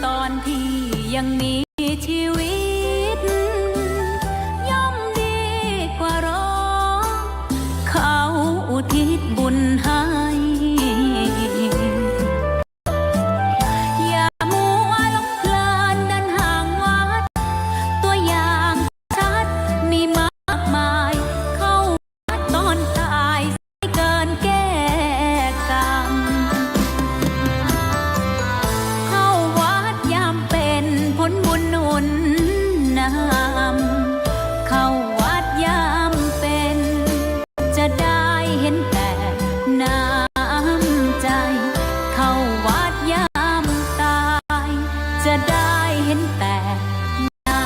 ตอนที่ยังมีชีวิตย่อมดีกว่ารอเขาอุทิศบุญให้อย่ามัวหลงเพลินเดินห่างวัดตัวอย่างชัดมีมากมายเข้าวัดตอนตายไม่เกินแก้กรรมเข้าวัดยามเป็นผลบุญหนุนนำเข้าวัดยามเป็นจะได้เห็นแต่น้ำใจเข้าวัดยามตายจะได้เห็นแต่น้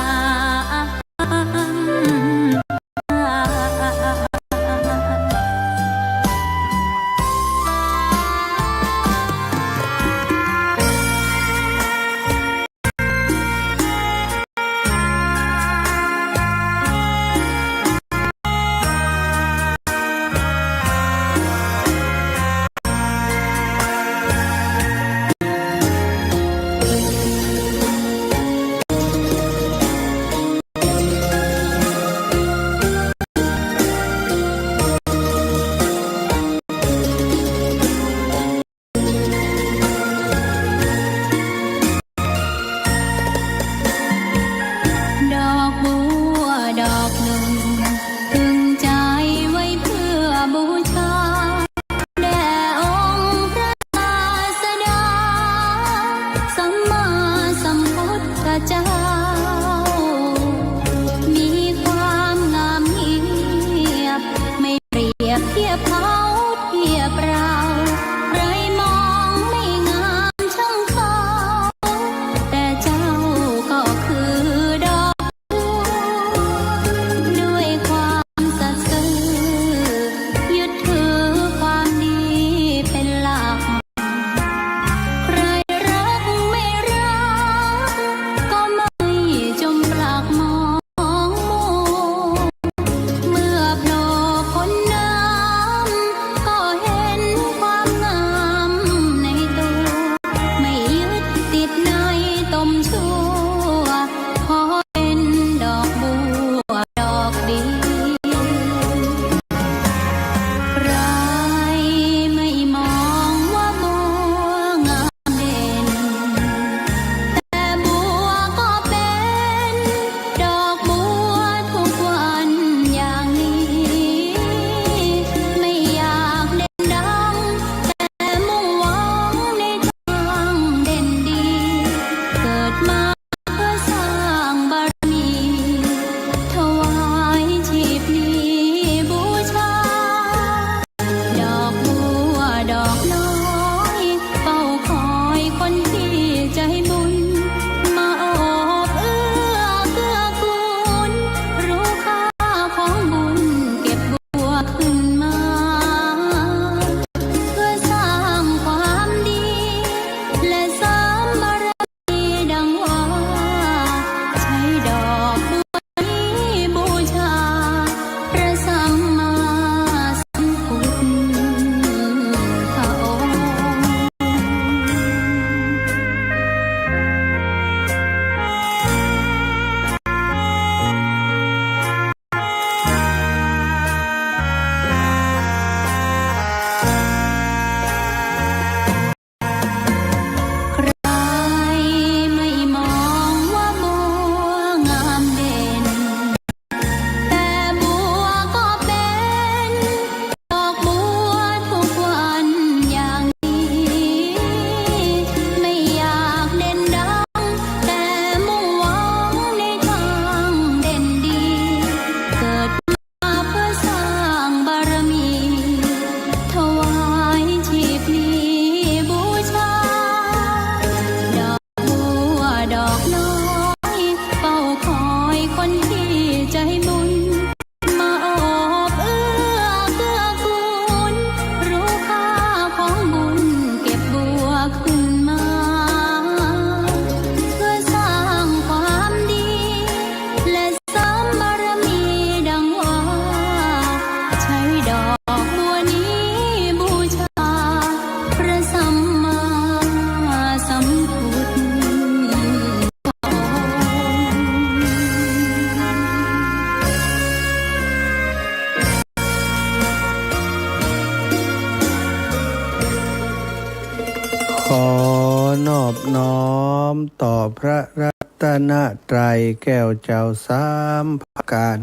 มต่อพระรัตนตรัยแก้วเจ้าสามประการ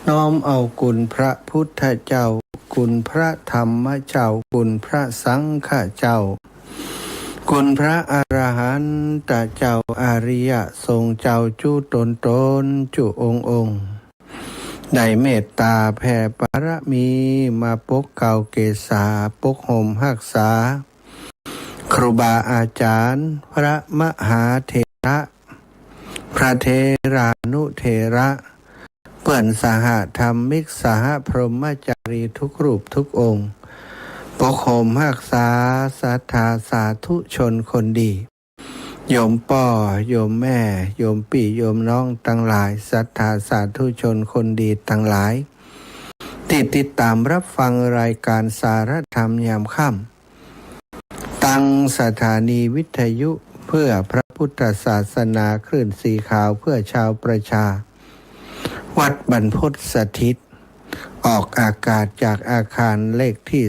น้อมเอาคุณพระพุทธเจ้าคุณพระธรรมเจ้าคุณพระสังฆเจ้าคุณพระอรหันตเจ้าอริยทรงเจ้าจุตนจุองค์ได้เมตตาแผ่ปรมีมาปกเก่าเกศาปกห่มรักษาครูบาอาจารย์พระมหาเถระพระเทรานุเถระเพื่อนสหธรรมิกสหพรหมจารีทุกรูปทุกองค์ปกห่มรักษาศรัทธาสาธุชนคนดีโยมป่อโยมแม่โยมปี่โยมน้องทั้งหลายศรัทธาสาธุชนคนดีทั้งหลายที่ติดตามรับฟังรายการสารธรรมยามค่ำตั้งสถานีวิทยุเพื่อพระพุทธศาสนาคลื่นสีขาวเพื่อชาวประชาวัดบรรพตสถิตออกอากาศจากอาคารเลขที่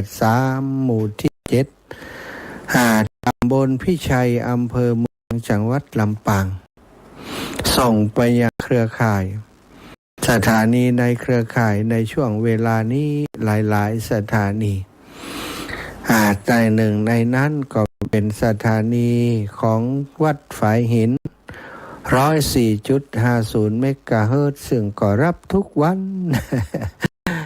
383หมู่ที่7ตำบลพิชัยอำเภอเมืองจังหวัดลำปางส่งไปยังเครือข่ายสถานีในเครือข่ายในช่วงเวลานี้หลายๆสถานีในหนึ่งในนั้นก็เป็นสถานีของวัดฝายหิน104.50 เมกะเฮิรตซ์ซึ่งก็รับทุกวัน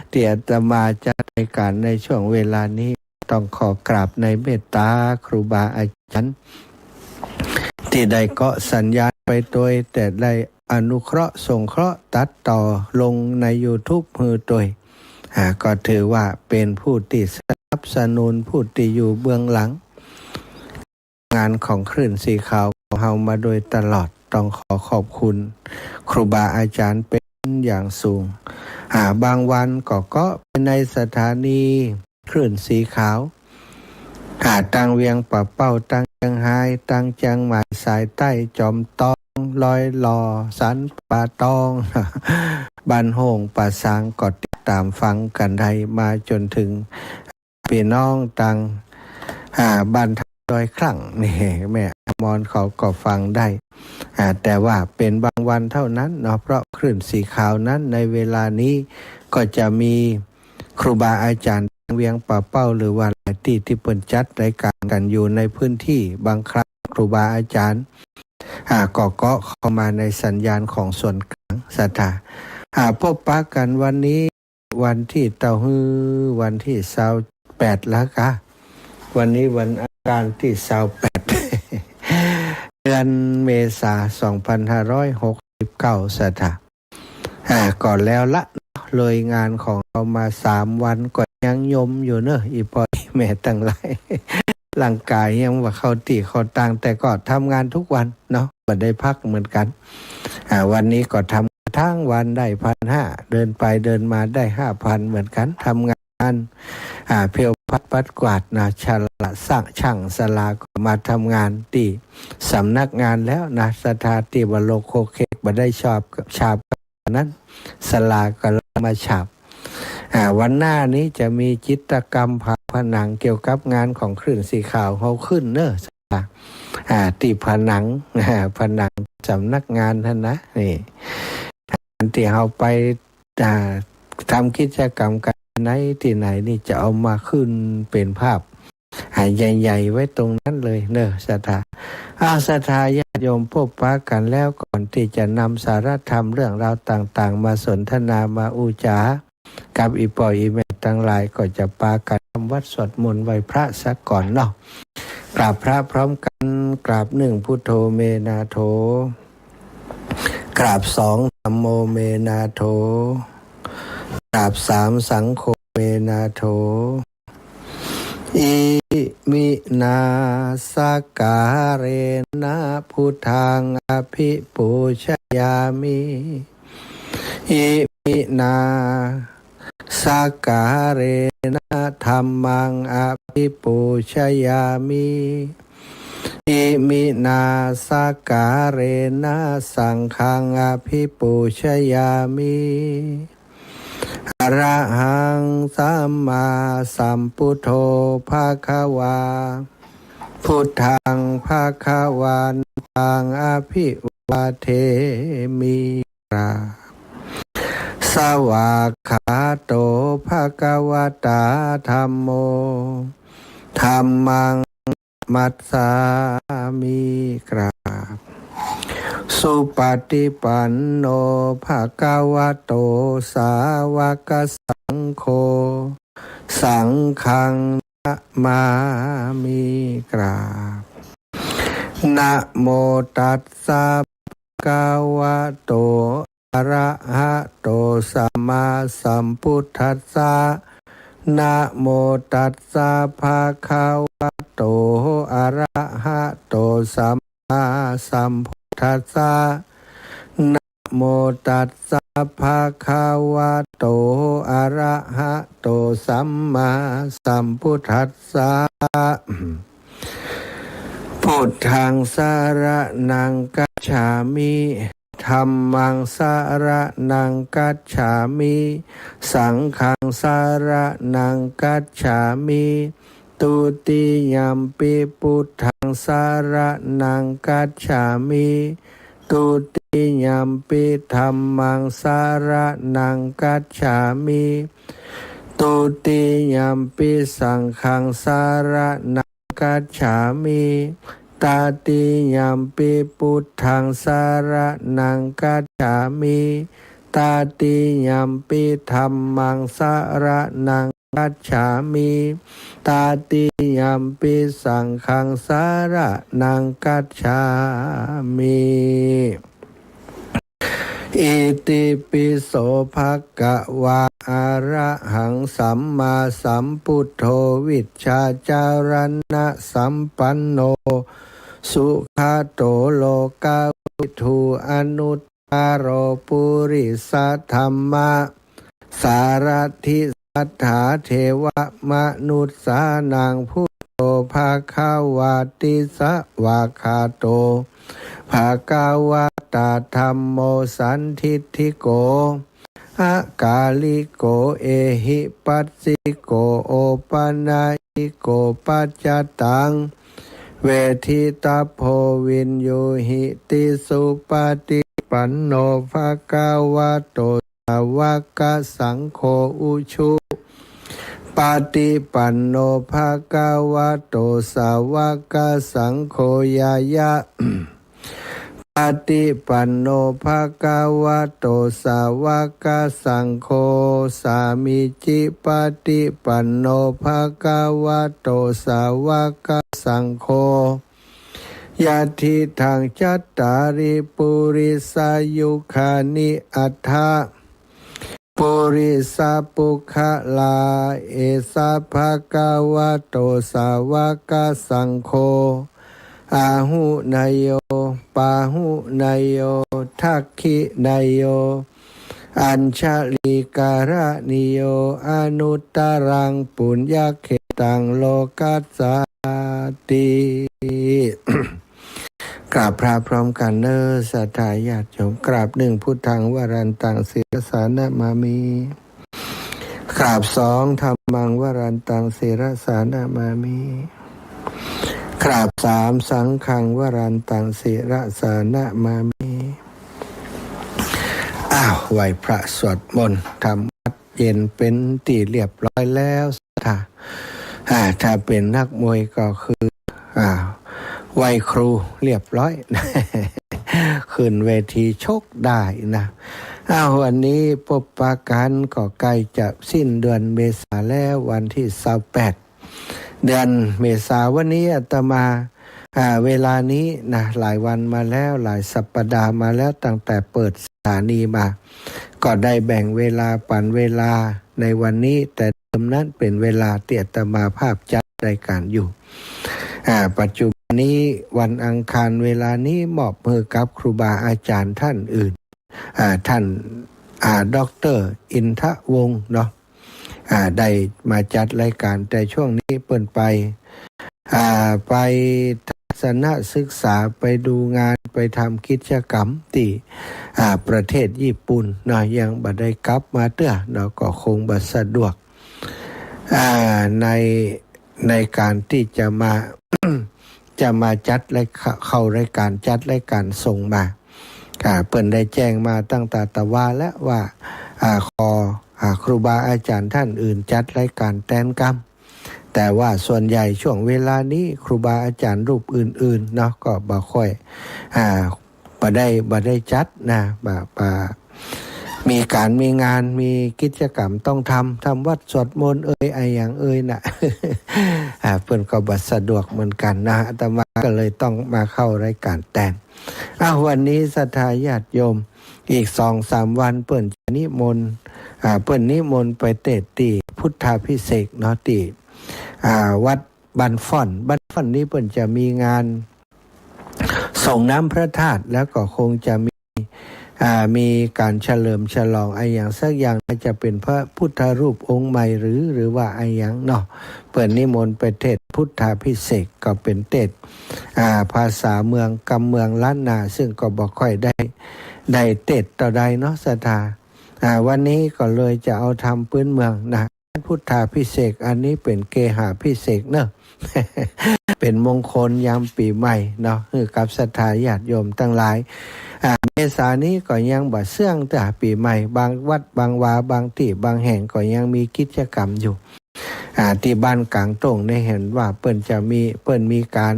เตี่ยตมาจัดรายการในช่วงเวลานี้ต้องขอกราบในเมตตาครูบาอาจารย์ที่ได้เกาะสัญญาณไปโดยแต่ได้อนุเคราะห์สงเคราะห์ตัดต่อลงใน YouTube มือโดยก็ถือว่าเป็นผู้ที่สนับสนุนผู้ที่อยู่เบื้องหลังงานของคลื่นสีขาวของเฮามาโดยตลอดต้องขอขอบคุณครูบาอาจารย์เป็นอย่างสูงบางวันก็เป็นในสถานีคลื่นสีขาวตั้งเวียงป่าเป้าตั้งเชียงไฮ้ตั้งเชียงใหม่สายใต้จอมตองลอยหล่อสันป่าตองบ้านโฮงป่าสางก็ติดตามฟังกันได้มาจนถึงพี่น้องตังบ้านดอยคลั่งนี่แม่มอนเขาก็ฟังได้แต่ว่าเป็นบางวันเท่านั้นเนาะเพราะคลื่นสีขาวนั้นในเวลานี้ก็จะมีครูบาอาจารย์เวียงป่าเป้าหรือว่าหลายที่เปิดจัดรายการกันอยู่ในพื้นที่บางครั้งครูบาอาจารย์ก็เข้ามาในสัญญาณของส่วนกลางศรัทธาพบปะกันวันนี้วันที่เต้าฮื้อวันที่28แล้วค่ะวันนี้วันอาการที่28เดือนเมษายน2569ศรัทธาก่อนแล้วละเลยงานของเรามา3วันก็ยังยมอยู่เนอะอีปอยแม่ตั้งหลายร่างกายยังว่าเข้าตีเข้าตังแต่ก็ทำงานทุกวันเนาะไม่ได้พักเหมือนกันวันนี้ก็ทำทั้งวันได้1,500เดินไปเดินมาได้ 5,000 เหมือนกันทำงานเพียวพัดปัดกวาดนะชาละสร้างช่างสลาก็มาทำงานที่สำนักงานแล้วนะสถาติวโลโคเคกมาได้ชาบนั้นสลาก็มาฉาบวันหน้านี้จะมีจิตรกรรมผนังเกี่ยวกับงานของคลื่นสีขาวเขาขึ้นเนอะที่ผนังสำนักงานท่านนะนี่ที่เขาไปทำกิจกรรมกันไหนที่ไหนนี่จะเอามาขึ้นเป็นภาพใหญ่ๆไว้ตรงนั้นเลยเนอะศรัทธาศรัทธาญาติโยมพบปะกันแล้วก่อนที่จะนำสารธรรมเรื่องราวต่างๆมาสนทนามาอุจากับอีปอยอีแม่ทั้งหลายก็จะปากันทำวัดสวดมนต์ไหว้พระสักก่อนเนาะกราบพระพร้อมกันกราบ1พุทโธเมนาโถกราบ2ธัมโมเมนาโถกราบ3สังโฆเมนาโถอิมินาสการเรนะพุทธังอภิปูชยามิอิมินาสการเรนะธัมมังอภิปูชยามิอิมินาสการเรนะสังฆังอภิปูชยามิอะระหังสัมมาสัมพุทโธภะคะวา พุทธังภาคะวันตังอภิวาเทมิราสวากขาโตภะคะวะตาธัมโมธัมมังมัสสามิกราบสุปฏิปันโนภะคะวะโตสาวกสังโฆสังฆังนะมามิกราบนะโมตัสสะภะคะวะโตอะระหะโตสัมมาสัมพุทธัสสะนะโมตัสสะภะคะวะโตอะระหะโตสัมมาสัมพุทธัสสะนะโมตัสสะภะคะวะโตอะระหะโตสัมมาสัมพุทธัสสะพุทธังสรณังกัจฉามิธัมมังสรณังกัจฉามิสังฆังสรณังกัจฉามิตุติยัมปิพุทธังสรณังกัจฉามิตุติยัมปิธัมมังสรณังกัจฉามิตุติยัมปิสังฆังสรณังกัจฉามิตาติยัมปิพุทธังสรณังกัจฉามิตาติยัมปิธัมมังสรณังกัจฉามิตาติยัมปิสังฆังสรณังกัจฉามิอิติปิโสภะคะวะอะระหังสัมมาสัมพุทโธวิชชาจารณะสัมปันโนสุขโตโลกาวิทูอนุตตโรปุริสธรรมะสารถิสัทธาเทวมนุษสานังพุทโธภาคาวาติสวาคาโตภาคาวาตาธัมโมสันทิฏฐิโกอากาลิโกเอหิปัสสิโกโอปนายิโกปัจจตังเวทิตาโพวินโยหิติสุปฏิปันโนภะคะวะโตสาวกสังโฆอุชุปฏิปันโนภะคะวะโตสาวกสังโฆยายะปฏิปันโนภะคะวะโตสาวกสังโฆสามิจิปฏิปันโนภะคะวะโตสาวกสังโฆยะทิทังจัตตาริปุริสายุคานิอัฏฐะปุริสาปุคลาเอสะภะคะวะโตสาวกสังโฆอาหุนายโยปาหุนายโยทักขินายโยอัญชลิการะนิโยอนุตตรังปุญญเขตังโลกัสสติ กราบพระพร้อมกันเนอสัทธาญาติโยมกราบหนึ่งพุทธังวรันตังศิรสานะมามิกราบสองธัมมังวรันตังศิรสานะมามิกราบสามสังฆังวรันตังศิรสานะมามิไหว้พระสวดมนต์ทำวัดเย็นเป็นตีเรียบร้อยแล้วถ้าเป็นนักมวยก็คือไหว้ครูเรียบร้อย ขึ้นเวทีชกได้นะวันนี้พบปะกันก็ใกล้จะสิ้นเดือนเมษาแล้ววันที่28เดือนเมษาวันนี้อาตมาเวลานี้นะหลายวันมาแล้วหลายสัปดาห์มาแล้วตั้งแต่เปิดสถานีมาก็ได้แบ่งเวลาปั่นเวลาในวันนี้แต่เดิมนั้นเป็นเวลาที่อาตมาภาพจัดรายการอยู่ปัจจุบันนี้วันอังคารเวลานี้มอบมือกับครูบาอาจารย์ท่านอื่นท่านดร.อินทวงศ์เนาะได้มาจัดรายการแต่ช่วงนี้เปิ่นไปทัศนศึกษาไปดูงานไปทำกิจกรรมที่ประเทศญี่ปุ่นเนาะยังบ่ได้กลับมาเตื้อเนาะก็คงบ่สะดวกในการที่จะมา จะมาจัดและเข้ารายการจัดรายการส่งมาเปิ่นได้แจ้งมาตั้งแต่ตะวาและว่าขอครูบาอาจารย์ท่านอื่นจัดรายการแตนกรรมแต่ว่าส่วนใหญ่ช่วงเวลานี้ครูบาอาจารย์รูปอื่นๆเนาะก็บ่ค่อยบ่ได้จัดนะมีการมีงานมีกิจกรรมต้องทำวัดสวดมนต์ไออย่างน่ะ เพิ่นก็บ่สะดวกเหมือนกันนะอาตมาก็เลยต้องมาเข้ารายการแตนวันนี้ศรัทธาญาติโยมอีก 2-3 วันเปิ้นจะนิมนต์เปิ้นนิมนต์ไปเทศน์ที่พุทธาภิเษกเนาะที่วัดบ้านฟ่อนนี้เปิ้นจะมีงานส่งน้ำพระธาตุแล้วก็คงจะมีการเฉลิมฉลองไออย่างสักอย่างจะเป็นพระพุทธรูปองค์ใหม่หรือว่าไออย่างเนาะเปิดนิมนต์ไปเทศพุทธาภิเษกก็เป็นเทศภาษาเมืองกำเมืองล้านนาซึ่งก็บ่ค่อยได้เทศต่อใดเนาะศรัทธาวันนี้ก็เลยจะเอาทำพื้นเมืองนะพุทธาภิเษกอันนี้เป็นเกหาภิเษกเนาะ เป็นมงคลยามปีใหม่เนาะคือกับศรัทธาญาติโยมทั้งหลายเมษานี้ก็ยังบ่เสื่องแต่ปีใหม่บางวัดบางวาบางที่บางแห่งก็ยังมีกิจกรรมอยู่ที่บ้านกลางตรงได้เห็นว่าเปิ้นมีการ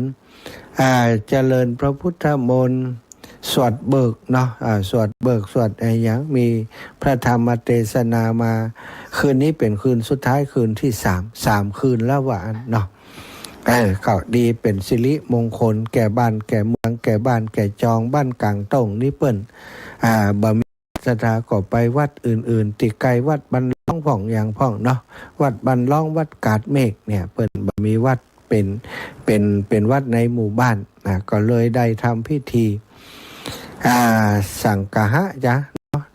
เจริญพระพุทธมนต์สวดเบิกเนาะสวดเบิกสวดอะไรอย่างมีพระธรรมเทศนามาคืนนี้เป็นคืนสุดท้ายคืนที่3คืนแล้วว่าเนาะก็ดีเป็นสิริมงคลแก่บ้านแก่เมืองแก่บ้านแก่จองบ้านกลางตรงนี่เปิ้นบ่มีศรัทธาก็ไปวัดอื่นๆติไกลวัดบันล่องพ่องอย่างพ่องเนาะวัดบันล่องวัดกาดเมฆเนี่ยเปิ้นบ่มีวัดเป็นวัดในหมู่บ้านก็เลยได้ทำพิธีสังฆะจ้ะ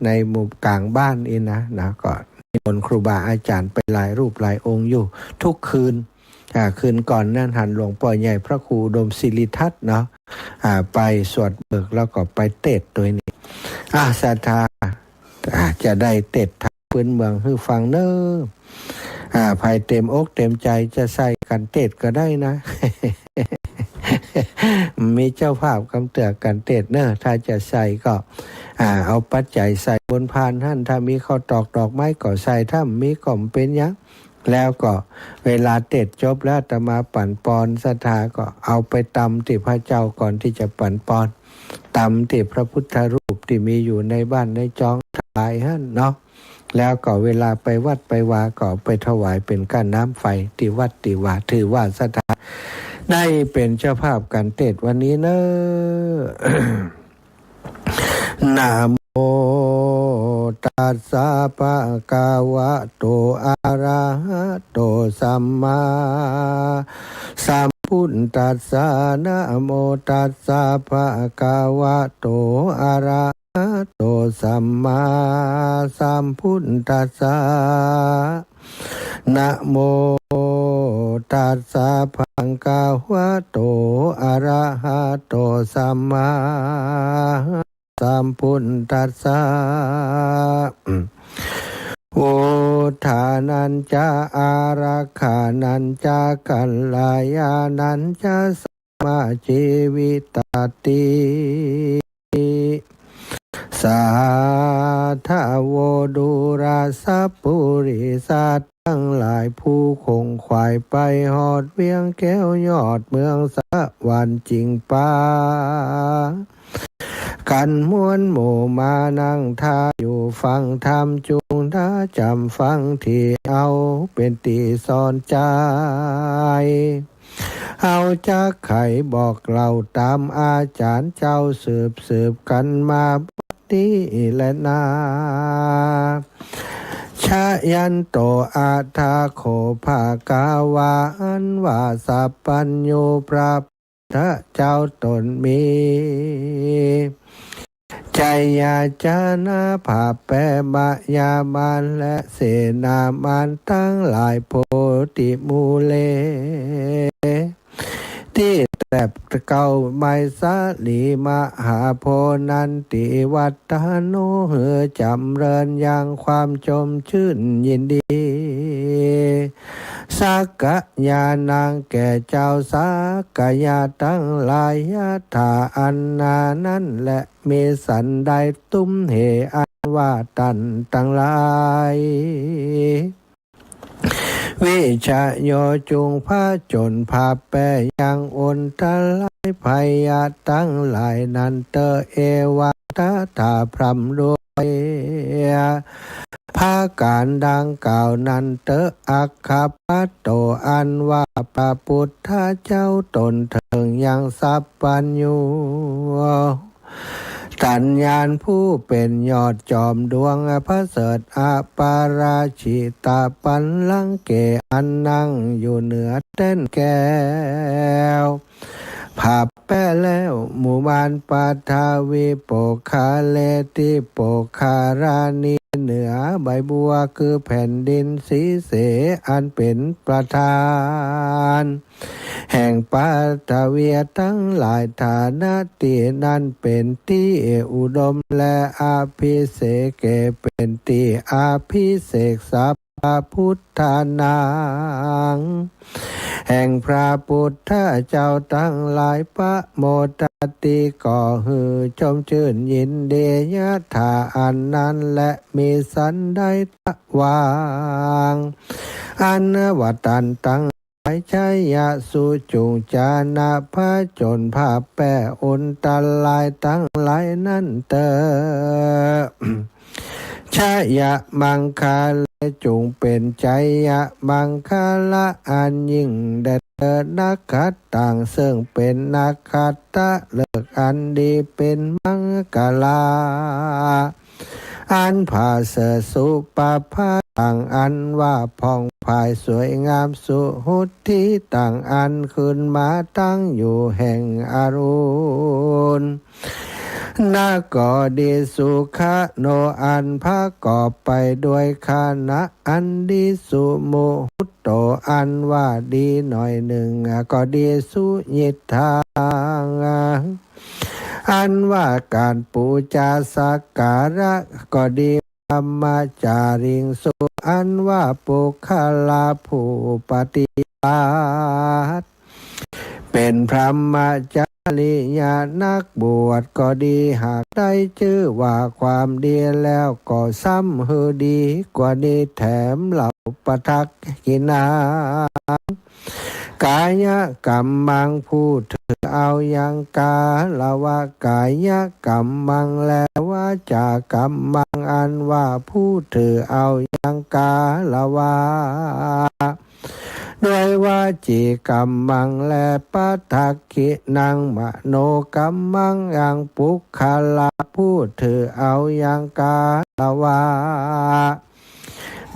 ในหมู่กลางบ้านอีนะก็นิมนต์ครูบาอาจารย์ไปหลายรูปหลายองค์อยู่ทุกคืนก่อนนั่นหันหลวงพ่อใหญ่พระครูอุดมศิริทัตน์เนาะไปสวดเบิกแล้วก็ไปเทศน์ตัวนี้ศรัทธาจะได้เทศน์ทางพื้นเมืองให้ฟังเน้อภายเต็มอกเต็มใจจะใส่กันเทศน์ก็ได้นะ มีเจ้าภาพกำเตือกันเทศน์เนอะถ้าจะใส่ก็เอาปัจจัยใส่บนพานท่านถ้ามีข้าวตอกดอกไม้ก็ใส่ถ้ามีก็เป็นยังแล้วก็เวลาเทศน์จบแล้วอาตมาปั่นปอนศรัทธาก็เอาไปตำที่พระเจ้าก่อนที่จะปั่นปอนตำที่พระพุทธรูปที่มีอยู่ในบ้านในจองถวายหั่นเนาะแล้วก็เวลาไปวัดไปวาก็ไปถวายเป็นก้านน้ำไฟที่วัดที่วาถือว่าศรัทธาได้เป็นเจ้าภาพการเทศน์วันนี้เนอะ นะโมตัสสะภะคะวะโตอะระหะโตสัมมาสัมพุทธัสสะนะโมตัสสะภะคะวะโตอะระหะโตสัมมาสัมพุทธัสสะนะโมตัสสะภะคะวะโตอะระหะโตสัมมาสัมพุทธัสสะโอทานัญจาอารักขานัญจากัลลายานัญจาสัมมาชีวิตติสาธาโวดุราสัพปุริสัตทั้งหลายผู้คงควายไปหอดเวียงแก้วยอดเมืองสะวันจริงป่ากันมวลหมู่มานั่งท่าอยู่ฟังธรรมจุงท่าจำฟังที่เอาเป็นตีสอนใจเอาจากไขบอกเราตามอาจารย์เจ้าสืบกันมาบัดนี้และนาชายันโตอาทาโคภากาวาอันว่าสัพพัญญูพระพระเจ้าตนมีใจยาจานาภาแปมายามานและเสนามานทั้งหลายโพธิมูเลที่แตบเก่าไมสาลีมหาโพนันติวัตานุเหือจำเริญยังความชมชื่นยินดี สักกะยานางแก่เจ้าสักกะยาทั้งหลายยะถาอันนานั้นและมีสันใดตุ้มเหอันว่าตันตั้งหลายวิชาโยจุงพระจนภาแปรยังอนทลายภัยยาตั้งหลายนันเตเอวาตถาพรำด้วยภาการดังกล่าวนั้นเตอัคคปัตโตอันว่าพระพุทธเจ้าตนเถิงยังสัพพัญญูตัญญาณผู้เป็นยอดจอมดวงพระเสริฐอปาราชิตาปันลังเกอันนั่งอยู่เหนือเต้นแก้วภาพแป้แล้วหมู่บ้านปาทาวีโปคาเลติโปคารานีเหนือใบบัวคือแผ่นดินสีเสอันเป็นประธานแห่งปาทาเวียทั้งหลายฐานะตีนั้นเป็นที่อุดมและอาภิเษกเกเป็นที่อาภิเษกสัพพะพุทธานางแห่งพระพุทธเจ้าทั้งหลายพระโมทติก่อฮือชมชื่นยินเดียะถาอันนั้นและมีสันได้ตะวางอันวัตันตั้งหลายชัยยะสุจุงจานาพระจนภาพแปะอุนตลายตั้งหลายนั้นเตอชายะมังคาเลจุงเป็นใจยะมังคาละอันยิ่งเด็ดนักขัดต่างซึ่งเป็นนักขัดตะเลิกอันดีเป็นมังกลาอันผ่าเสสุปาพาต่างอันว่าผ่องภายสวยงามสุหุติต่างอันขึ้นมาตั้งอยู่แห่งอรุณนาก็ดีสุขะโนอันพระกอบไปด้วยคานะอันดีสุโมหุตโตอันว่าดีหน่อยหนึ่งก็ดีสุยิทธางอันว่าการปูจาสักการะก็ดีธรรมจาริงสุอันว่าปุคลาผู้ปฏิบัติเป็นพระมจาริยานักบวชก็ดีหากได้ชื่อว่าความดีแล้วก็ซ้ำฮือดีกว่านี้แถมเหล่าปทักกินากายกรรมมังผู้ถือเอายังกาละว่ากายกรรมมังแล้วว่าจากรรมมังอันว่าผู้ถือเอายังกาละว่าด้วยว่าจีกรรมมังและปัทถกินังมโนกรรมมังยังปุคคลาผู้ถือเอายังกาละว่า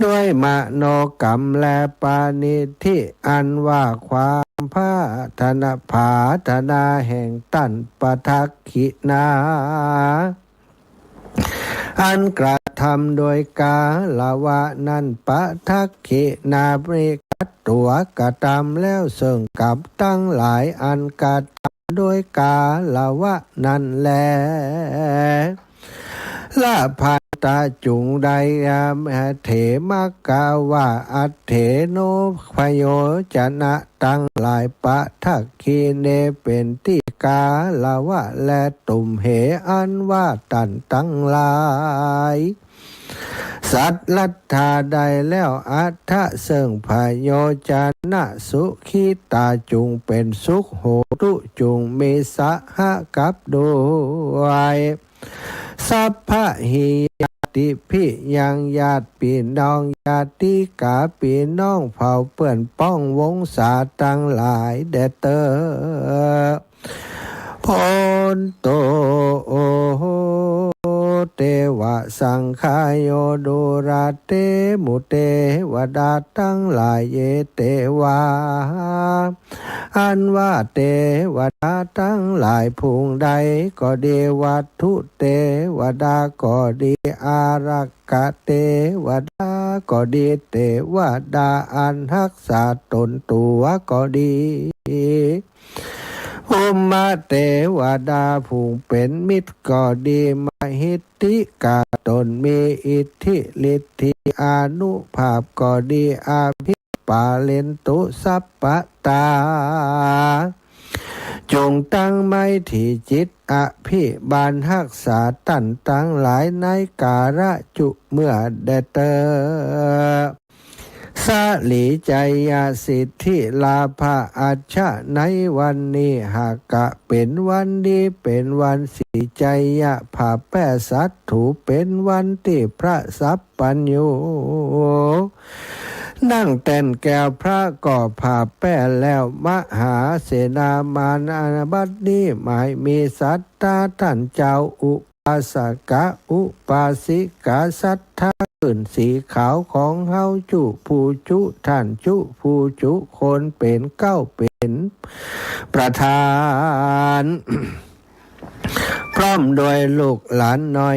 ด้วยมโนกรรมและปานิธิอันว่าความพาธนาภาธนาแห่งตันปทักขินาอันกระทำโดยกาลวะนั้นปทักขินาบริกัตตัวกระทำแล้วซึ่งกับตั้งหลายอันกระทำโดยกาลวะนั้นแลละพันตาจุงใดเถมกาวะอัตเถโนพโยจนะตั้งหลายปะทักขีเนเป็นที่กาลวะและตุ่มเหอันว่าตันตั้งหลายสัตลัทธาใดแล้วอัตถะซึ่งพโยจนะสุขิตาจุงเป็นสุขโหตุจุงมีสหกับด้วยสัพพะหิยติพิยังญาติพี่น้องญาติกาพี่น้องเผ่าเปื่อนป้องวงศาตั้งหลายเดเตอพนโตโอเตวะสังขายโยดุราเตมุเตวดาตั้งหลายเยเตวาอันว่าเตวดาตั้งหลายพุงใดก็ดีวัตถุเตวดาก็ดีอารักกะเตวดาก็ดีเตวดาอันรักษาตนตัวก็ดีภูมิเทวดาผู้เป็นมิตรก็ดีมหิทธิกาตนมีอิทธิฤทธิอานุภาพก็ดีอาภิป าเลนตุสัพปะตาจงตั้งไม้ที่จิตอภิบาลรักษาตันตั้งหลายในการะจุเมื่อแดเตอสาลีใจยาสิทธิลาภาอัจฉะในวันนี้หากกะเป็นวันดีเป็นวันสีใจยะผาแป้สัตถูเป็นวันที่พระสัพปัญโยนั่งแต่นแก้วพระก่อผ่าแป้แล้วมหาเสนามานอาบัดนี้หมายมีสัตตาท่านเจ้าอุปาสกะอุปาสิกาสัทธาขึ้นสีขาวของเฮาจุผู้จุท่านจุผู้จุคนเป็นเก้าเป็นประธาน พร้อมโดยลูกหลานน้อย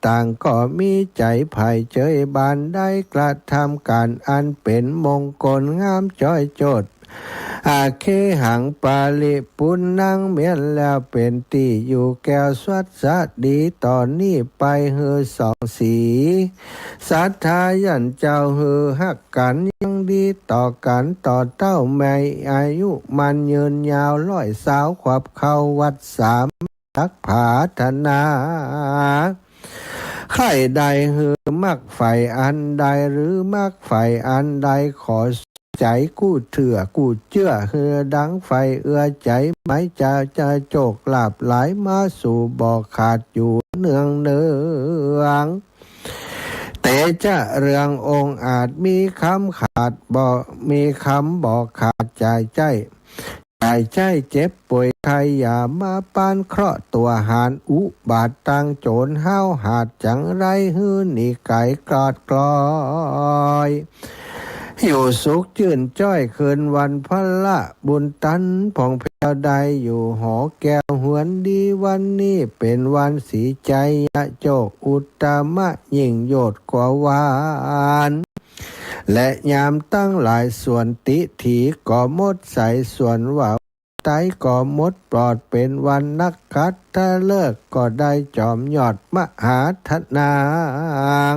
ต่างก็มีใจไผ่เจยบานได้กระทำการอันเป็นมงคลงามจ้อยโจดอาเคหังปาลิปุณนังเมียนแล้วเป็นตีอยู่แก้วสวัสดีตอนนี้ไปเฮือสองสีสัทธายันเจ้าเฮือหักกันยังดีต่อกันต่อเต้าแม่อายุมันยืนยาวร้อยสาวขวับเข้าวัดสามทักผาธนาใครใดเฮือมักไฟอันใดหรือมักไฟอันใดขอใจกู้เถื่อกู้เชื่อเฮือดังไฟเอื้อใจไม่จะโจกหลาบไหลมาสู่บ่อขาดอยู่เนืองแต่จะเรื่ององค์อาจมีคำขาดบ่มีคำบอกขาดใจเจ็บป่วยใครอย่ามาปานเคราะห์ตัวหานอุบาทตังโจรห้าวหาดจังไรฮือนี่ไก่กอดกลอยอยู่สุขจื่นจ้อยคืนวันพละบุญตันผ่องแผ้วใดอยู่หอแก้วหวนดีวันนี้เป็นวันสีใจยะโจกอุตตมะยิ่งโยดกว่าวานและยามตั้งหลายส่วนติถีก่อมดใสส่วนว่าไตก่อมดปลอดเป็นวันนักขัดถ้าเลิกก็ได้จอมยอดมหาธนาง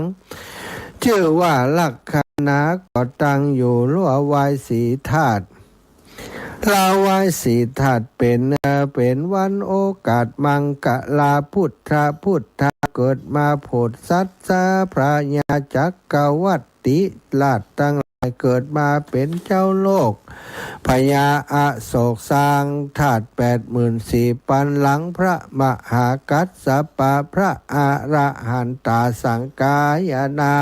ชื่อว่าลักขณาก็ตั้งอยู่ลัววายสีธาตุลาวายสีธาตุเป็นวันโอกาสมังกะลาพุทธเกิดมาโพธสัตสาพระญาจักกวัตติลาดตั้งหลายเกิดมาเป็นเจ้าโลกพญาอโศกสร้างธาตุ84,000 ปันหลังพระมหากัสสปะพระอรหันตาสังกายนา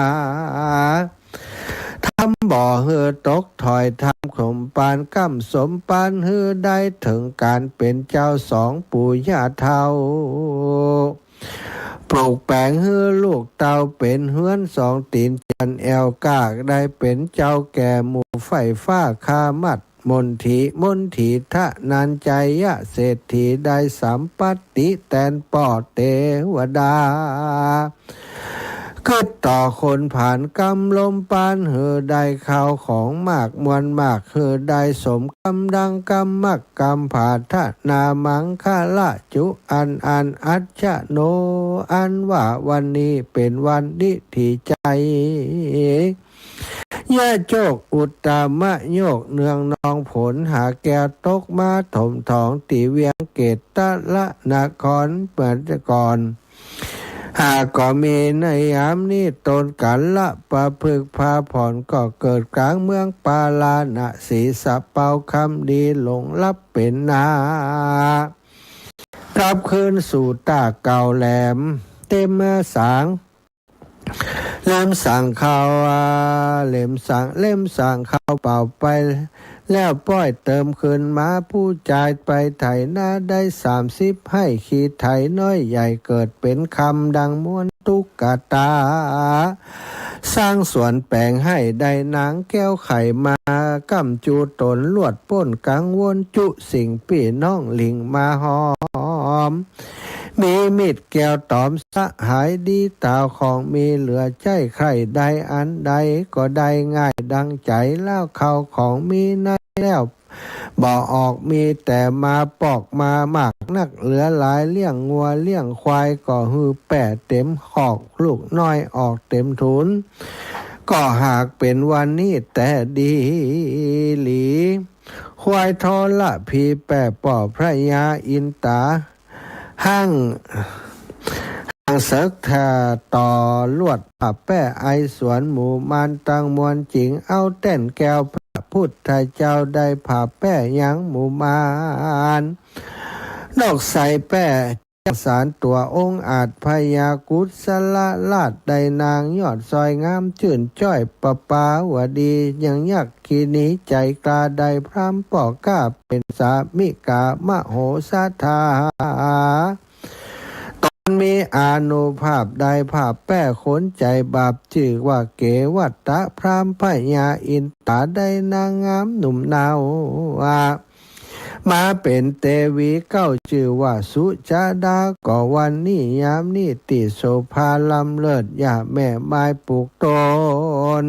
ทำบ่อเฮือตกถอยทำขมปานกั้มสมปานเฮือได้ถึงการเป็นเจ้าสองปู่ย่าเฒ่าปลูกแปลงเฮือลูกเต่าเป็นเฮือนสองตีนจันแอวกากได้เป็นเจ้าแก่หมู่ไฟฟ้าคามัดมนทีทะนันใจยะเศรษฐีได้สัมปัตติแตนปอเทวดาก็ต่อคนผ่านกำลมปานเฮือได้ข่าวของมากมวลมากเฮือได้สมกำดังกำมักกำผาทะนามังคละจุอันอัจฉโนอันว่าวันนี้เป็นวันดิถีใจยะโจกอุตตมะโยกเนืองนองผลหาแก้วตกมาถมทองตีเวียงเกตตะละนครเปิดก่อนหากก็มีในยามนี้ตนกันละประพฤกพาผ่อนก็เกิดกลางเมืองปาลานะสีสะเปาคำดีหลงลับเป็นนากลับคืนสู่ตาเก่าแหลมเต็มสางเล่มสั่งข้าวเล่มสั่งข้าวเปล่าไปแล้วป้อยเติมคืนมาผู้จ่ายไปไถหน้าได้30ให้ขีดไถน้อยใหญ่เกิดเป็นคำดังม้วนตุกกตาสร้างสวนแปลงให้ได้นางแก้วไข่มากำจูตนลวดป้นกังวลจุสิ่งปีน้องลิงมาหอมมีมิดแก้วตอมสะหายดีตาวของมีเหลือใจใครใดอันใดก็ได้ง่ายดังใจแล้วเขาของมีในแล้วบ่ออกมีแต่มาปอกมามากนักเหลือหลายเลี้ยงงัวเลี้ยงควายก็ฮือแปะเต็มขอกลูกน้อยออกเต็มทุน ก็หากเป็นวันนี้แต่ดีหลีควายทอละพีแปะป่อพระยาอินตาห้างเสกแทต่อลวดป่าแป้ไอสวนหมู่มานตังมวลจิงเอาเต้นแก้วพระพุทธเจ้าได้ผ่าแป้ยังหมู่มานนอกใส่แป้สารตัวองค์อาจพยากุศลลาดใดนางยอดซอยงามชื่นจ้อยปะปาวดียังยักขีนี้ใจกล้าใดพรำปอกก้าเป็นสามิกามโหสถามีอานุภาพใดภาพแป้ขนใจบาปชื่อว่าเกวัตตะพรามพญาอินตาได้นางงามหนุ่มนาวมาเป็นเตวีเก้าชื่อว่าสุจาดาก็วันนี้ยามนี้ติโสภาลำเลิศอย่าแม่ไม้ปลูกต้น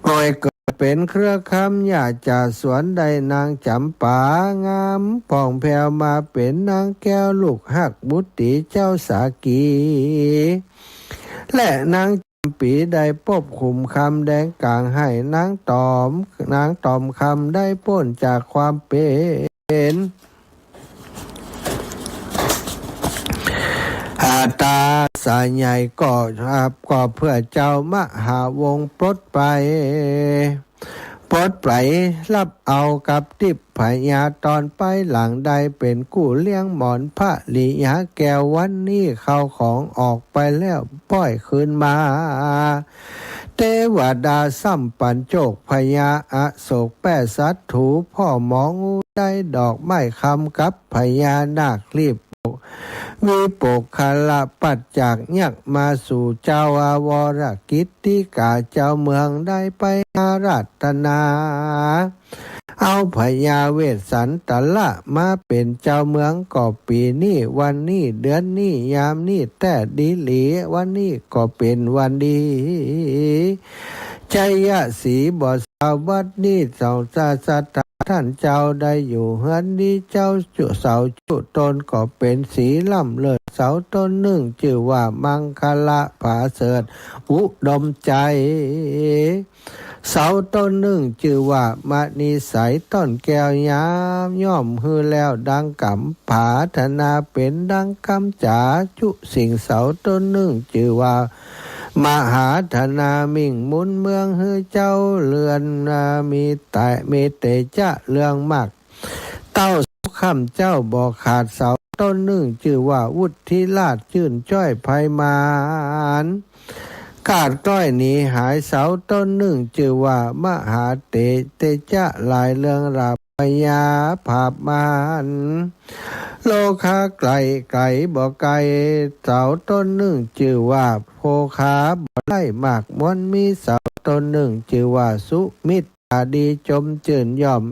กลอยเกิดเป็นเครือคำอย่าจ่าสวนใดนางจำปางามผ่องแผ้วมาเป็นนางแก้วลูกหักบุตรีเจ้าสากีและนางปีได้ปบขุมคำแดงกลางให้นางตอมคำได้พ้นจากความเป็นอาตาสายใหญ่ก็เพื่อเจ้ามหาวงปลดไปรับเอากับติบพญาตอนไปหลังใดเป็นกู้เลี้ยงหมอนพระลิยาแก้ววันนี้เข้าของออกไปแล้วปล่อยคืนมาเทวดาสัมปันโจกพญาอโศกแป้สัตถูพ่อมองได้ดอกไม้คำกับพญานาครีบวิปกคละปัดจากยักมาสู่เจ้าอาวรกิตติกาเจ้าเมืองได้ไปอาราธนาเอาพญาเวสสันตละมาเป็นเจ้าเมืองก็ปีนี้วันนี้เดือนนี้ยามนี้แต่ดีหลีวันนี้ก็เป็นวันดีใจยะสีบอสาวัดนี้เสาซาสตาท่านเจ้าได้อยู่เฮือนนี้เจ้าจุเสาจุตนก็เป็นสีล่ำเลิศเสาต้นหนึ่งชื่อว่ามังคละผาเสดอุดมใจเสาต้นหนึ่งชื่อว่ามณีใสต้นแก้วยามย่อมฮือแล้วดังกำผาธนาเป็นดังกำจ๋าจุสิ่งเสาต้นหนึ่งชื่อว่ามหาธนามิ่งมุนเมืองฮือเจ้าเรือนมีเตจะเรื่องมากเต้าคำเจ้าบอกขาดเสาต้นหนึ่งชื่อว่าวุฒิราชชื่นจ้อยไพมานขาดก้อยหนีหายเสาต้นหนึ่งชื่อว่ามหาเตจะหลายเรื่องราพยาภาพมานโลคาไกลบ่ไกลเสาต้นหนึ่งชื่อว่าโพคาบ่ไล่มากมวนมีเสาต้นหนึ่งชื่อว่าสุมิตรดีจมจื่นย่อม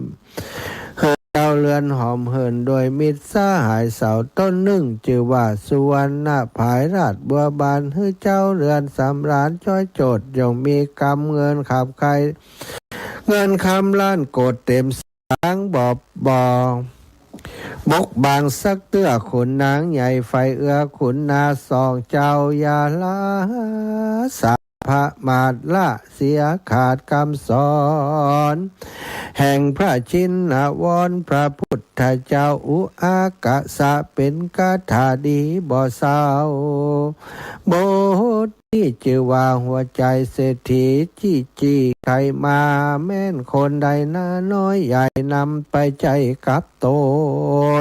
เจ้าเรือนหอมเหินโดยมิตรสหายเสาต้นหนึ่งชื่อว่าสุวรรณภายราชบัวบานฮือเจ้าเรือนสำราญจ้อยโจดย่อมมีกำเงินขับใครเงินคำล้านโกดเต็มสังบกบางสักเตื้อขุนนางใหญ่ไฟเอื้อขุนนาสองเจ้ายาลาสาพระมาดละเสียขาดคำสอนแห่งพระชินวรพระพุทธเจ้าอุอากะสะเป็นคาถาดีบ่เศร้าบทที่ชื่อว่าหัวใจเศรษฐีจีใครมาแม่นคนใดน้าน้อยใหญ่นำไปใจกับต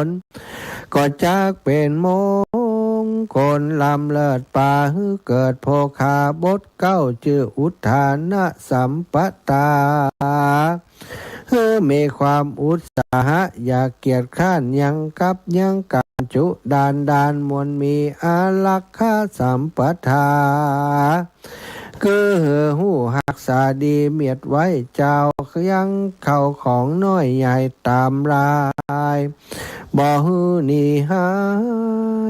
นก็จากเป็นมงคนลำเลิศป่าฮือเกิดโภคาบทเก้าชื่ออุทานะสัมปตามีความอุตสาหะอย่าเกียจคร้านยังการจุดานมวลมีอาลักขาสัมปทาคือหูหักษาดีเมียดไว้เจ้ายังเข้าของน้อยใหญ่ตามรายบ่ฮือนี่หา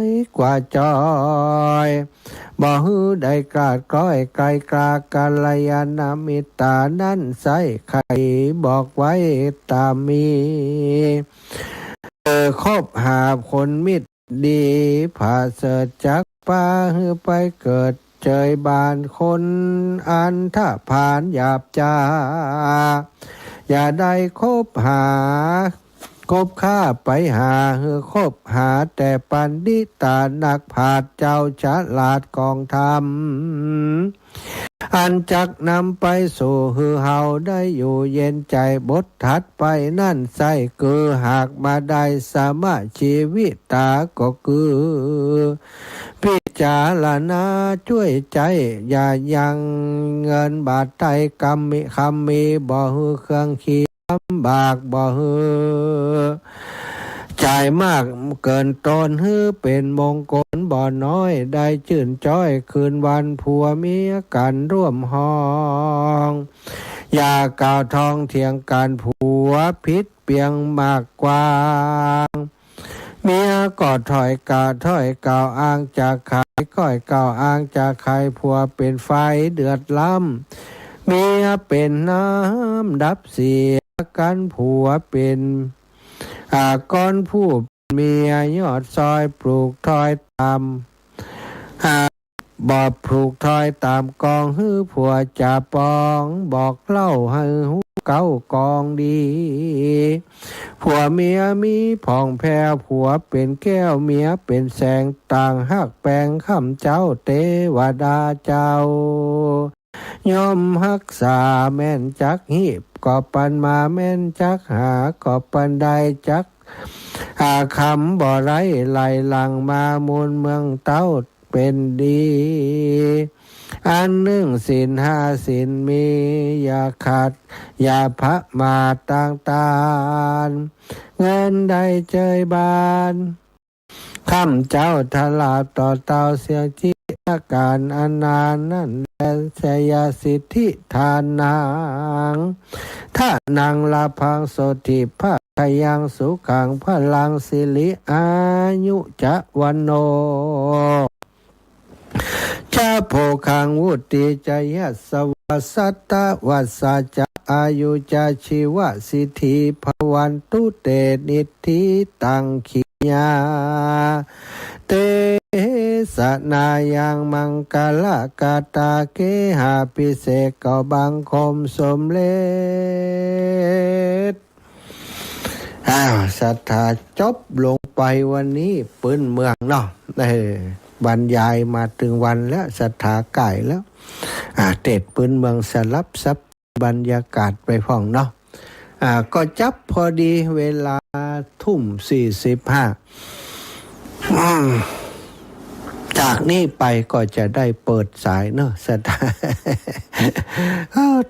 ยกว่าจอยบ่ฮือได้กราดก้อยไกลกลากัลยาณมิตานั้นใส่ไข่บอกไว้ตามมีคบหาคนมิตรดีผ่าเสดจักป่าฮือไปเกิดจ จยบานคนอันถ้าผ่านหยาบจ้าอย่าได้คบหาคบข้าไปหาคบหาแต่ปันดิตานักผาดเจ้าฉลาดกองธรรมอันจักนำไปสู่เฮาได้อยู่เย็นใจบทถัดไปนั่นใส่คือหากมาได้สามารถชีวิตตาก็คือพิจารณาช่วยใจอย่ายังเงินบาทไทยคำมีบ่ฮือเครื่องขีลำบากบ่ฮือจ่ายมากเกินตนฮือเป็นมงคลบ่น้อยได้ชื่นจ้อยคืนวันผัวเมียกันร่วมห้องอย่ากล่าวทองเถียงกันผัวพิษเปียงมากกว่าเมียก็ถอยกล่าวอ้างจากใครก้อยกล่าวอ้างจากใครผัวเป็นไฟเดือดล้ำเมียเป็นน้ำดับเสียกันผัวเป็นก้อนผู้เมียยอดซอยปลูกถอยตามบ่ปลูกถอยตามกองฮื้อผัวจะปองบอกเล่าให้หูเก้ากองดีผัวเมียมีผ่องแผ้วผัวเป็นแก้วเมียเป็นแสงต่างหักแปลงคำเจ้าเทวดาเจ้ายอมรักษาแม่นจักหีบก็ปันมาแม่นจักหาก็ปันได้จักคำบ่ไรไหลหลังมามูลเมืองเต้าเป็นดีอันหนึ่งศีลห้าศีลมีอย่าขาดอย่าพระมาต่างเงินได้เจยบานข้ามเจ้าทลาต่อเตาเสียจิอาการอนานนั่นแลเสยสิทธิทานนางถ้านางลาพังโสติภาคยังสุขังพลังสิริอายุจะวันโนชาโพคังวุติจยัสสวัสสัตตวัสสะจะอายุจะชีวสิทธิภวันตุเตนิธิตังขิญาเตสนายังมังกลกาตาเกหาปิเสกบังคมสมเลศศรัทธาจบลงไปวันนี้ปืนเมืองเนาะบรรยายมาถึงวันแล้วศรัทธาไก่แล้วเต็ดปืนเมืองสลับซับบรรยากาศไปพ่องเนาะก็จับพอดีเวลา19:45จากนี้ไปก็จะได้เปิดสายเนาะศรัทธา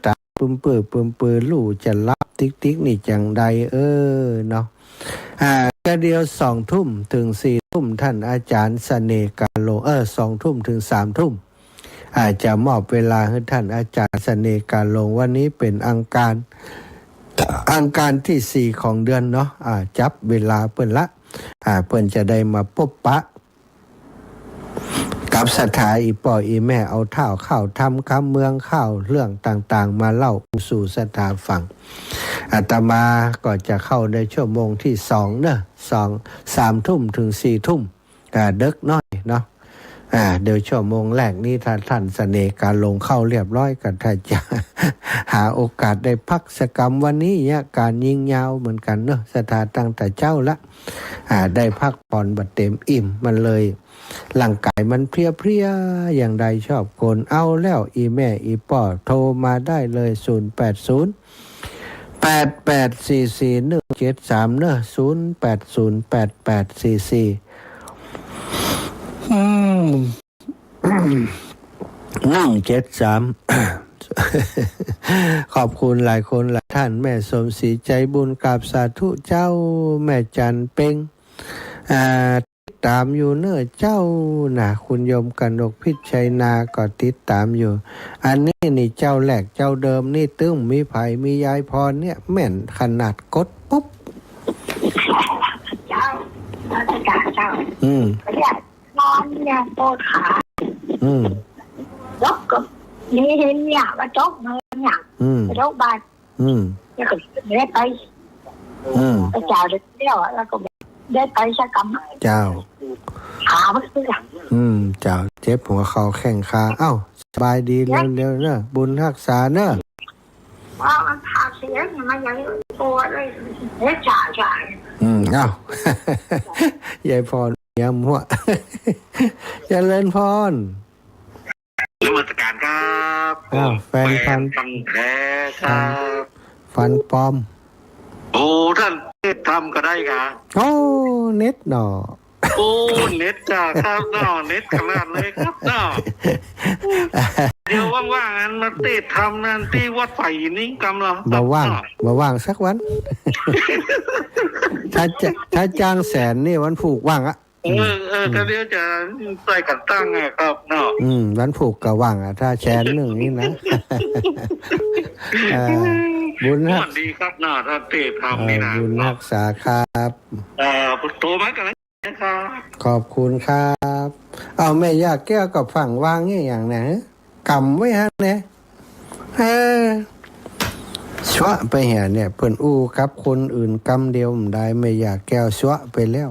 ตาปืมปืนลู่จะรับติ๊กนี่จังใดเนาะก็เดียว20:00 ถึง 4:00 ท่านอาจารย์เสน่ห์กาโล20:00 ถึง 3:00จะมอบเวลาให้ท่านอาจารย์เสน่ห์กาโลวันนี้เป็นอังคารที่4ของเดือนเนาะจับเวลาเปิ้นละเปิ้นจะได้มาพบปะกับศรัทธาอีป่ออีแม่เอาเท่าเข้าทำคำเมืองเข้าเรื่องต่างๆมาเล่าสู่ศรัทธาฟังอาตมาก็จะเข้าในชั่วโมงที่2เนอะ3:00 ถึง 4:00ดึกน้อยเนาะเดี๋ยวชั่วโมงแรกนี้ท่านเสน่ห์การลงเข้าเรียบร้อยกันถ้าจะหาโอกาสได้พักสกรรมวันนี้เนี่ยการยิงยาวเหมือนกันเนอะศรัทธาตั้งแต่เจ้าละได้พักผ่อนบัดเต็มอิ่มมันเลยร่างกายมันเพลียอย่างใดชอบโกนเอาแล้วอีแม่อีป่อโทรมาได้เลย080 8844 173เนอะ080 8844 173ขอบคุณหลายคนหลายท่านแม่สมศรีใจบุญกับสาธุเจ้าแม่จันเป้งติดตามอยู่เนอะเจ้านะคุณโยมกนกพิชัยนาก็ติดตามอยู่อันนี้นี่เจ้าแหลกเจ้าเดิมนี่ตึ้งมีไผ่มียายพรเนี่ยแม่นขนาดกดปุ๊บเจ้าราชการเจ้าเนี่ยนอนเนี่ยปวดขาจ๊กก็นี่เห็นเนี่ยว่าจ๊กเลยเนี่ยจ๊กบาดเนี่ยก็ได้ไปเจ้าเดียวแล้วก็ได้ไปสักกรรมเจ้าขาไม่เสื่อมเจ้า จ็บหัวเข่าแข้งขาเอ้าสบายดีเร็วๆเนอะบุญรักษาเนอะว่ามันพาเสียมันยังตัวเลยเฮ้ยจ่าเอ้า ยายพรยำหัวเจริญพรนมัสการครับแฟนฟันแท้ครับฟันปลอมโอ้ท่านทำก็ได้ครับโอ้เน็ตหนอโอ้เน็ตจ้าครับเนาะเน็ตขนาดเลยครับเนาะเดี๋ยวว่างๆอันมาติดทำนั่นที่วัดไผ่นิ่งกำลังมาว่างสักวันถ้าจ้างแสนนี่วันผูกว่างอะก็เดี๋ยวจะใส่กันตั้งไงครับเนาะวันผูกก็ว่างอะถ้าแชร์หนึ่งนี่นะบุญรักดีครับเนาะถ้าติดทำนี่นะบุญรักษาครับโทรมากันนะครับขอบคุณครับเอาแม่ยากแก้วกับฝั่งวางนี่อย่างไหนกำไว้ฮะเนี่ยชัวไปเหี่ยเนี่ยเพิ่นอู้ครับคนอื่นกำเดียวได้ไม่อยากแก้วชัวไปแล้ว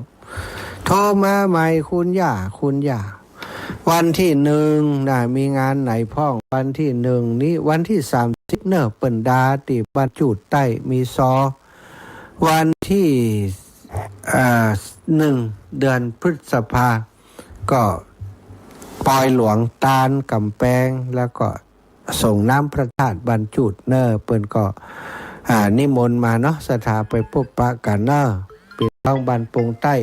โทรมาใหม่คุณย่าวันที่1นะมีงานไหนพ่องวันที่1นี้วันที่30เนอะเปิ่นดาติบ้านจูดใต้มีซอวันที่1 เดือนพฤษภาก็ปอยหลวงตาลกำแพงแล้วก็ส่งน้ำพระธาตุบรรจุเนอเปิ้นก็นิมนต์มาเนาะสถาไปพบปะกันเนอปีน้องบ้านปงใต้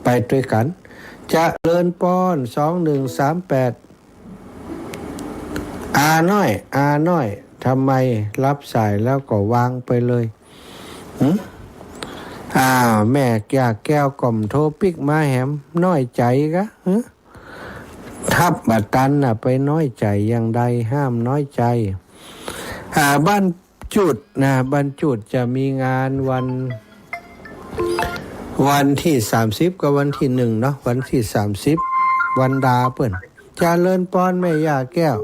ไปด้วยกันจะเลินป้อน2138น้อยทำไมรับสายแล้วก็วางไปเลยแม่แก้วกล่อมโทรปิกมาแหมน้อยใจกะทับบัตันไปน้อยใจอย่างใดห้ามน้อยใจบ้านจุดบ้านจุดจะมีงานวันที่30กับวันที่1เนาะวันที่30วันดาเปิ้นจะเลินป้อนแม่ย่าแก้ว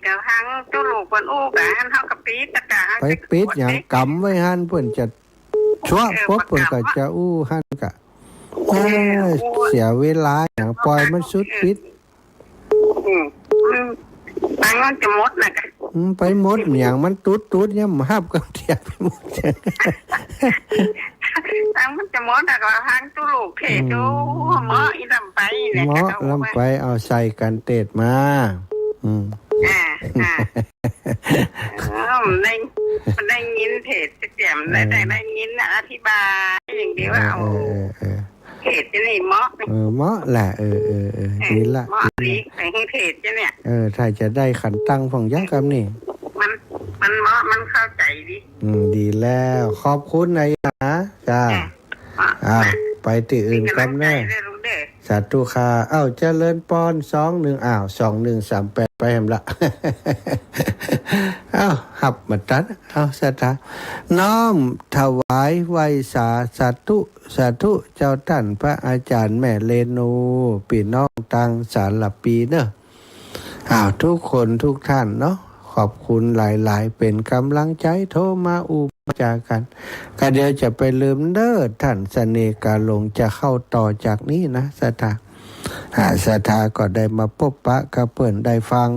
กับหังตู้ลูกคนอู้กับหันเฮากับปีดตะกะไปปีดอย่างกำไว้หันเพิ่นจะชั่วพบเพิ่นก็จะอู้หันกะเสียเวลาอย่างปล่อยมันสุดปิดไปมันจะหมดนะกะไปหมดอย่างมันตูดเนี่ยมาฮับกับเทียบไปหมดตังมันจะหมดแต่ก็หังตู้ลูกเทดูหมออีลำไปเนี่ยหมอลำไปเอาใส่กันเตดมาได้ยินเทศเสียมได้ยินอธิบายอย่างเดียวเอาเทศจะนี่เหมาะเหมาะแหละดีละเหมาะดีไปให้เทศจะเนี่ยถ้าจะได้ขันตั้งของยักษ์ครับนี่มันเหมาะมันเข้าใจดีดีแล้วขอบคุณนายนะจ้าไปที่อื่นกันแน่สาธุค่ะเจริญปอน212138ไปแหมละหับมาตัดสาธุน้อมถวายไว้สาธุเจ้าท่านพระอาจารย์แม่เลนูพี่น้องตังสารปีเนอะทุกคนทุกท่านเนาะขอบคุณหลายๆเป็นกำลังใจโทรมาอุปจากันก็เดี๋ยวจะไปลืมเด้อท่านเสน่กาลงจะเข้าต่อจากนี้นะสถาก็ได้มาพบปะกับเปิ้นได้ฟัง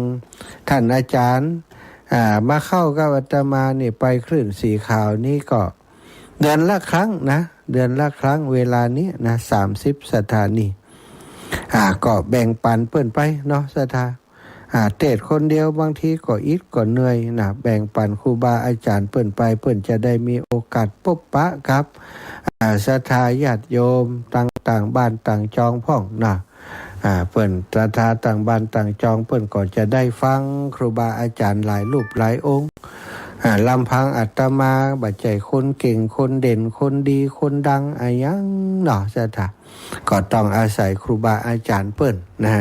ท่านอาจารย์มาเข้ากับอาตมานี่ไปคลื่นสีขาวนี่ก็เดือนละครั้งนะเดือนละครั้งเวลานี้นะ30สถานีก็แบ่งปันเปิ้นไปเนาะสถาเทศคนเดียวบางทีก็อิดก็เหนื่อยนะแบ่งปันครูบาอาจารย์เปิ้นไปเปิ้นจะได้มีโอกาสพบปะครับศรัทธาญาติโยมต่างบ้านต่างจองพ่องนะเปิ้นศรัทธาต่างบ้านต่างจองเปิ้นก็จะได้ฟังครูบาอาจารย์หลายรูปหลายองค์ลำพังอาตมาบัดใจคนเก่งคนเด่นคนดีคนดังอะไรยังเนาะศรัทธาก็ต้องอาศัยครูบาอาจารย์เปิ้นนะ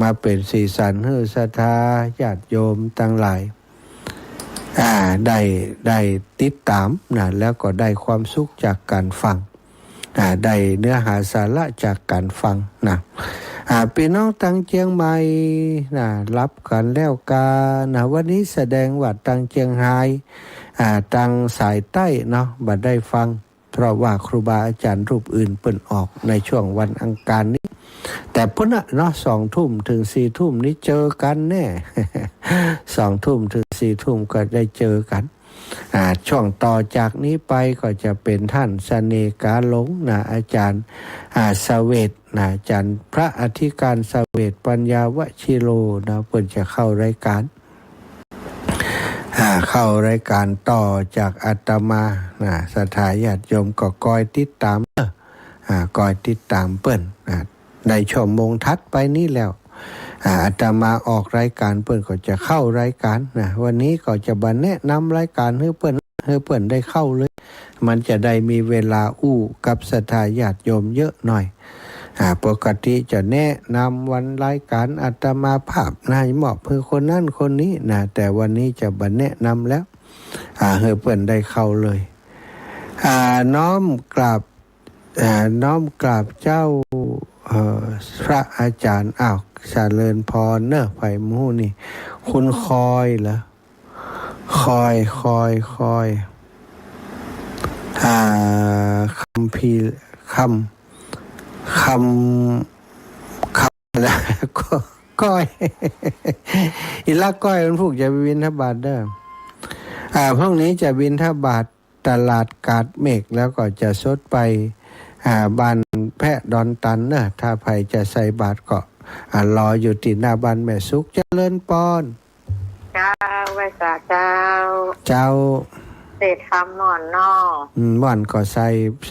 มาเป็นสีสันให้ศรัทธาญาติโยมทั้งหลายได้ติดตามนะแล้วก็ได้ความสุขจากการฟังได้เนื้อหาสาระจากการฟังนะพี่น้องตังเชียงใหม่นะรับกันแล้วกันนะวันนี้แสดงว่าตังเชียงไฮ้ตังสายใต้เนาะบัดได้ฟัง เพราะว่าครูบาอาจารย์รูปอื่นเปิ่นออกในช่วงวันอังคารนี้ แต่พุ่นน่ะเนาะ2 ทุ่มถึง4 ทุ่มนี้เจอกันแน่ 2 ทุ่มถึง4 ทุ่มก็ได้เจอกันช่วงต่อจากนี้ไปก็จะเป็นท่านเสน่กาหลงนะอาจารย์เสวตนะอาจารย์พระอธิการเสวตปัญญาวชิโรนะเพิ่นจะเข้ารายการต่อจากอาตมานะสถาญาติโยมก็คอยติดตามคอยติดตามเปิ้นในชั่วโมงถัดไปนี้แล้วอาตมาออกรายการเปิ้นก็จะเข้ารายการนะวันนี้ก็จะมาแนะนำรายการให้เปิ้นได้เข้าเลยมันจะได้มีเวลาอู้กับศรัทธาญาติโยมเยอะหน่อยปกติจะแนะนำวันรายการอาตมาภาพนายเหมาะเพื่อคนนั้นคนนี้นะแต่วันนี้จะมาแนะนำแล้วให้เปิ้นได้เข้าเลยน้อมกราบเจ้าพระอาจารย์เจริญพรเนอะไผ่มูนี่คุณคอยเหรอคอยคำพีคำแล้วก้อยอีละก้อยมันพวกจะไปบิณฑบาตเด้อพวกนี้จะบิณฑบาตตลาดกาดเมฆแล้วก็จะสดไปบ้านแพะดอนตันเนอะถ้าใครจะใส่บาตรก็รออยู่ที่หน้าบ้านแม่สุขเจริญปอนเจ้าไว้จ้าเจ้าเศษคำหมอนนอหมอนก็ใ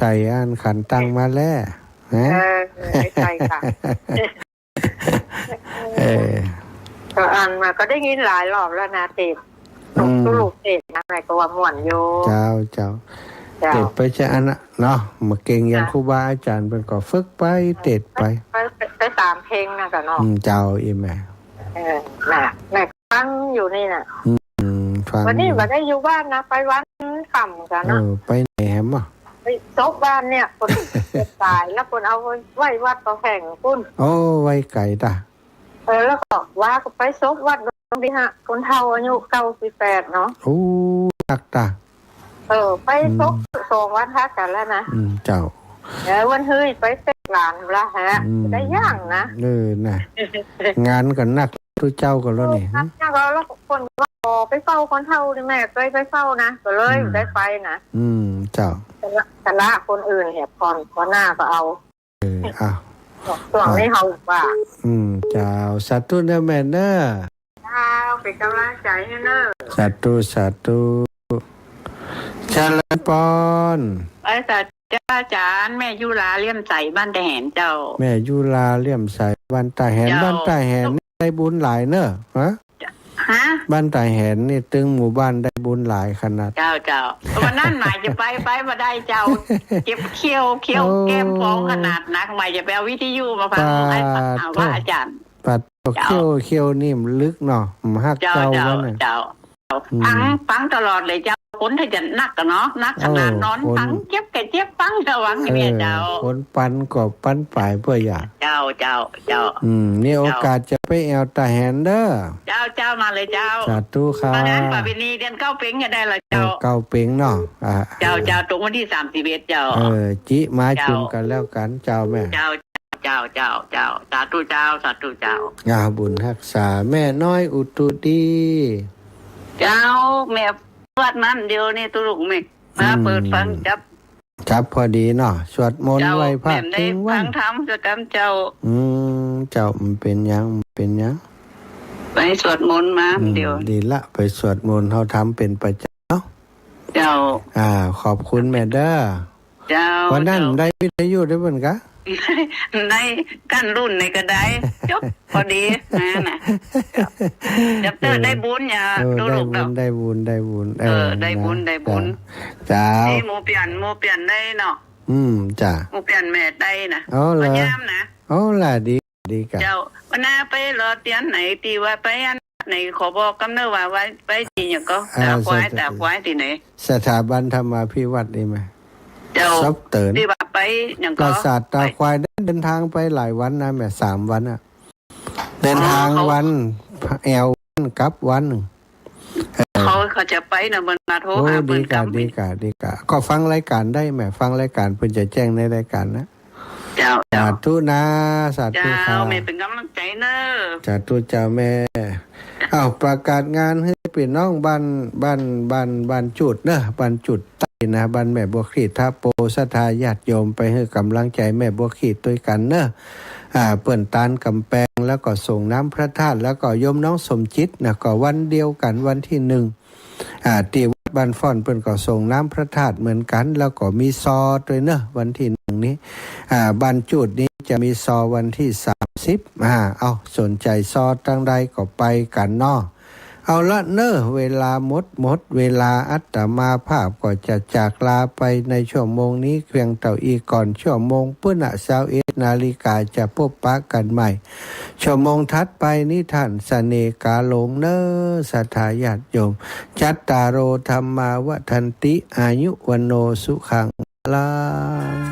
ส่อันขันตังมาแล้วไม่ใช่ค่ะก็อ่านมาก็ได้ยินหลายรอบแล้วนะเศษลูกเศษอะไรก็ว่าหมวนอยู่เจ้าเต็ดไปจะอันเนาะมาเก่งอย่างครูบาอาจารย์เป็นก็ฝึกไปเต็ดไปตามเพลงนะกันเนาะเจ้าอีแม่แม่ฟังอยู่นี่น่ะวันนี้มาได้อยู่บ้านนะไปวันค่ำกันนะไปไหนอ่ะไปซบบ้านเนี่ยคนตายแล้วคนเอาไว้วัดต่อแข่งคุณไว้ไก่ตาแล้วก็ว่าก็ไปซบวัดตรงนี้ฮะคนเฒ่าอายุ98เนาะตักตาไปซบ2 วันทักกันแล้วนะเจ้าวันเฮ้ยไปเตะหลานละฮะได้ย่างนะนะงานกันนักทุเจ้ากันแล้วนี่นักแล้วคนว่าไปเฝ้าคนเฒ่าแม่เคยไปเฝ้านะก็เลยได้ไปนะเจ้าแต่ละคนอื่นเหตุก่อนก็หน้าก็เอาส่วนนี้เขาว่าเจ้าสาธุนะแม่เนอะเจ้าเป็นกำลังใจให้เนอะสาธุเจริญปอนแต่อาจารย์แม่ยุลาเลี่ยมใสบ้านตาแหนเจ้าแม่ยุลาเลี่ยมใสบ้านตาแหนได้บุญหลายเนอะบ้านตาแหนนี่ตึงหมู่บ้านได้บุญหลายขนาดเจ้าวันนั้นหมายจะไปมาได้เจ้าเก็บเขี้ยวแก้มฟองขนาดนักหมายจะไปเอาวิทยุมาฟังให้ว่าอาจารย์ปัดเขี้ยวนี่มันลึกเนาะหักเจ้าแล้วเนี่ยฟังตลอดเลยเจ้าคนถ้าจะนักกันเนาะนักขนาดนอนฟังเจ็บฟังระวังนี่เจ้าคนปันก็ปันฝ่ายเพื่ออยากเจ้านี่โอกาสจะไปแอวตาแหนเด้อเจ้ามาเลยเจ้าสาธุครับมางานประเพณีเดือน9เป็งจะได้ละเจ้า9เป็งเนาะเจ้าตรงวันที่31เจ้าจิมาจุ่มกันแล้วกันเจ้าแม่เจ้าสาธุเจ้าบุญรักษาแม่น้อยอุตุดีเจ้าแม่วัดนั้นเดียวนี่ตุลุกมิมาเปิดฟังจับพอดีเนาะสวดมนต์ไว้พระถึงวันทำจะกำเจ้าเจ้ามันเป็นยังไปสวดมนต์มาเดียวดีละไปสวดมนต์เขาทำเป็นประจำเจ้าขอบคุณแม่เด้อเจ้าวันนั้นได้วิทยุได้บ่นกะในกั้นรุ่นในกระไดจบพอดีนะจับเตอร์ได้บุญอย่าดูลูกได้บุญได้บุญจ้านี่หมูเปลี่ยนได้เนาะจ้าหมูเปลี่ยนแม่ได้นะพยายามนะล่ะดีกันเจ้าวันหน้าไปรอเตียนไหนตีว่าไปอันไหนขอบอกกำเนิดว่าไว้ไปที่อย่างก็ตาควายที่ไหนสถาบันธรรมาภิวัตน์นี่ไหมเจ้าซับเติร์นที่ว่าไปอย่างก็ปราสาทตาควายเดินทางไปหลายวันนะแม่3 วันเดินทางวันแอลกลับวัน เขาจะไปนะมันมาโทร โอ้ หา ดี เปิ้น กะ กำ ดีกะดีกะก็ฟังรายการได้แหมฟังรายการเพิ่นจะแจ้งในรายการนะ เจ้า สาธุนะสาธุ เจ้า ค่ะ แม่เป็นกำลังใจเนอะ สาธุเจ้าแม่อ้าวประกาศงานให้พี่น้องบ้านจุดเนอะบ้านจุดใต้นะบ้านแม่บัวขีดท่าโปศรัทธาญาติโยมไปให้กำลังใจแม่บัวขีดด้วยกันเนอะเปิ่นตานกำแพงแล้วก็ส่งน้ำพระธาตุแล้วก็โยมน้องสมจิตนะก็วันเดียวกันวันที่1ที่วัดบ้านฟ้อนเปิ้นก็ส่งน้ำพระธาตุเหมือนกันแล้วก็มีซอด้วยเนอะวันที่1นี้บ้านจุดนี้จะมีซอวันที่30เอาสนใจซอตั้งใดก็ไปกันเนาะเอาละเนอะเวลาหมดเวลาอัตมาภาพก็จะจากลาไปในชั่วโมงนี้เพียงเท่าอีกก่อนชั่วโมงปุณณ21 นาฬิกาจะพบปะกันใหม่ชั่วโมงถัดไปนิทานเสน่กาหลงเนอะสัทธาญาติโยมจัตตารโอธรรมาวทันติอายุวโนสุขังลา